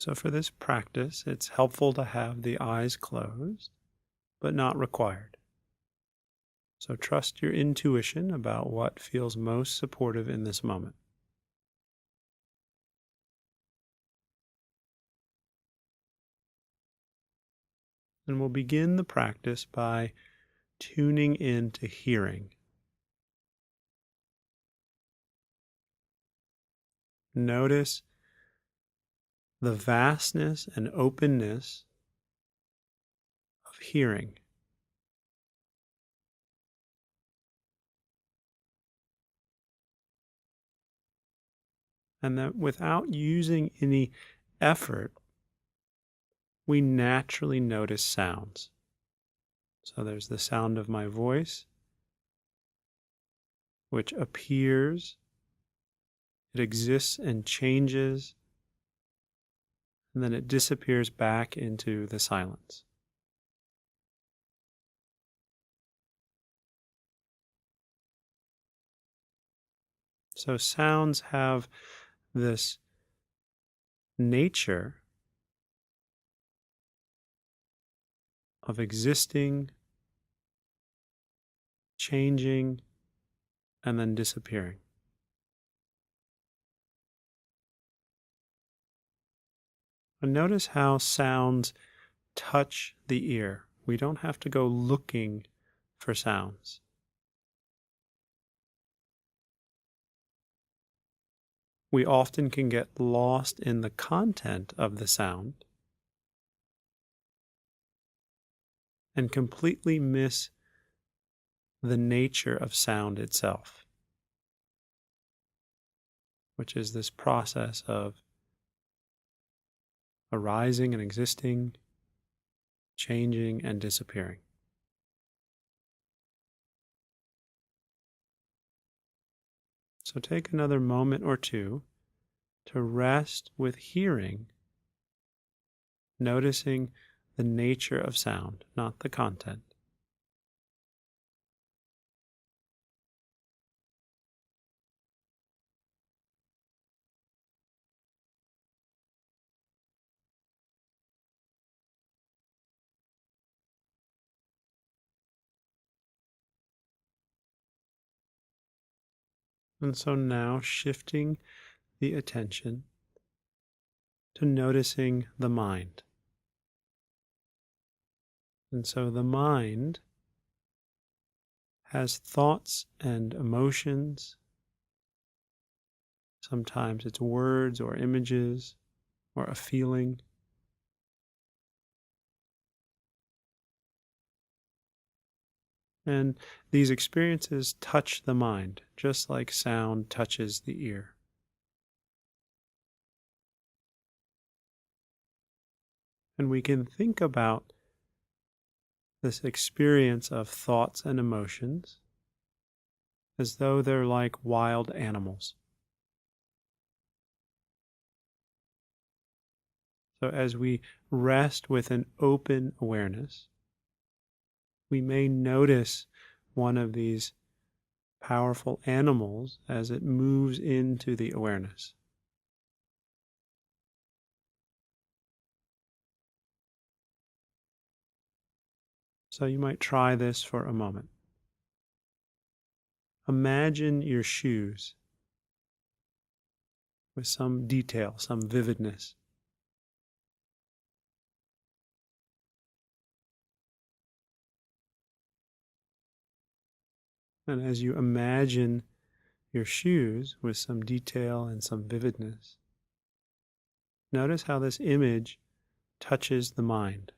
So for this practice, it's helpful to have the eyes closed, but not required. So trust your intuition about what feels most supportive in this moment. And we'll begin the practice by tuning in to hearing. Notice the vastness and openness of hearing. And that without using any effort, we naturally notice sounds. So there's the sound of my voice, which appears, it exists and changes, and then it disappears back into the silence. So sounds have this nature of existing, changing, and then disappearing. And notice how sounds touch the ear. We don't have to go looking for sounds. We often can get lost in the content of the sound and completely miss the nature of sound itself, which is this process of arising and existing, changing and disappearing. So take another moment or two to rest with hearing, noticing the nature of sound, not the content. And so now shifting the attention to noticing the mind. And so the mind has thoughts and emotions. Sometimes it's words or images or a feeling. And these experiences touch the mind, just like sound touches the ear. And we can think about this experience of thoughts and emotions as though they're like wild animals. So as we rest with an open awareness, we may notice one of these powerful animals as it moves into the awareness. So you might try this for a moment. Imagine your shoes with some detail, some vividness. And as you imagine your shoes with some detail and some vividness, notice how this image touches the mind.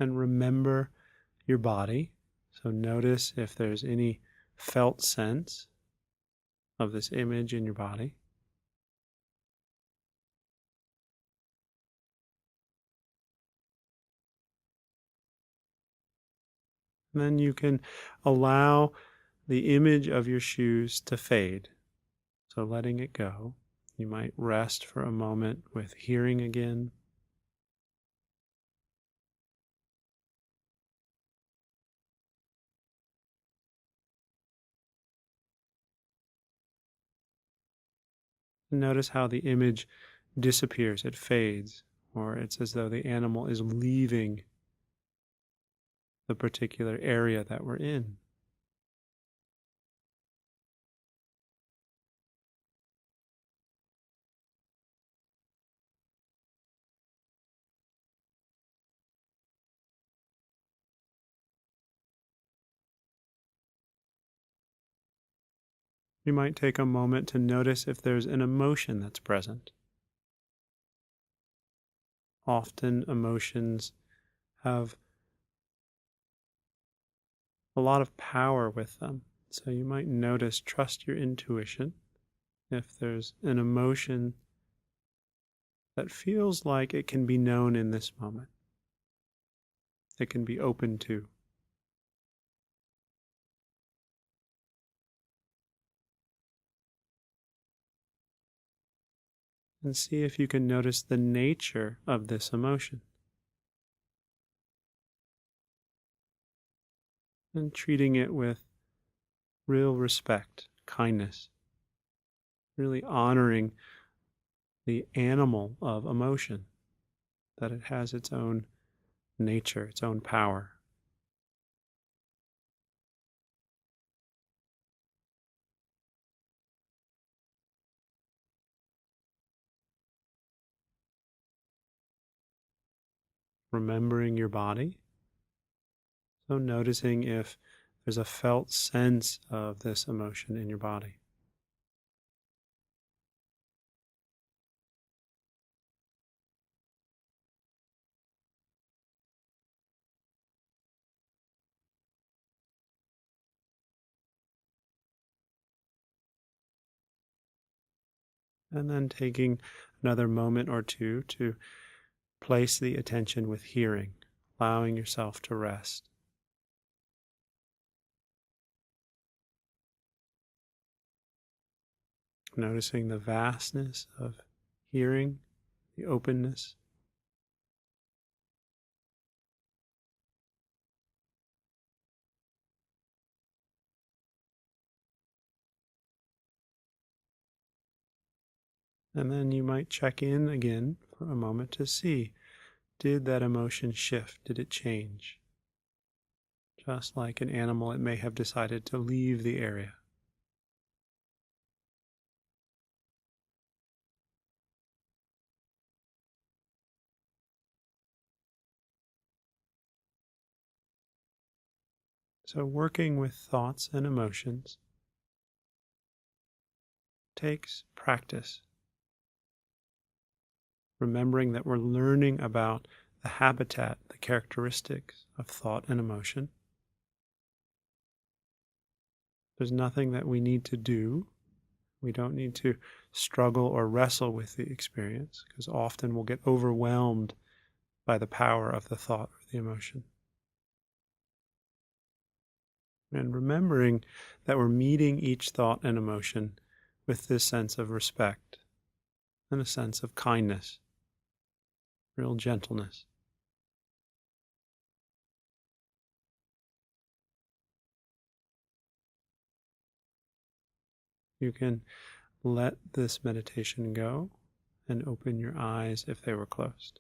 And remember your body. So notice if there's any felt sense of this image in your body. And then you can allow the image of your shoes to fade. So letting it go. You might rest for a moment with hearing again. And notice how the image disappears, it fades, or it's as though the animal is leaving the particular area that we're in. You might take a moment to notice if there's an emotion that's present. Often emotions have a lot of power with them. So you might notice, trust your intuition. If there's an emotion that feels like it can be known in this moment, it can be open to. And see if you can notice the nature of this emotion. And treating it with real respect, kindness, really honoring the animal of emotion, that it has its own nature, its own power. Remembering your body. So noticing if there's a felt sense of this emotion in your body. And then taking another moment or two to place the attention with hearing, allowing yourself to rest. Noticing the vastness of hearing, the openness. And then you might check in again for a moment to see, did that emotion shift? Did it change? Just like an animal, it may have decided to leave the area. So working with thoughts and emotions takes practice. Remembering that we're learning about the habitat, the characteristics of thought and emotion. There's nothing that we need to do. We don't need to struggle or wrestle with the experience, because often we'll get overwhelmed by the power of the thought or the emotion. And remembering that we're meeting each thought and emotion with this sense of respect and a sense of kindness, real gentleness. You can let this meditation go and open your eyes if they were closed.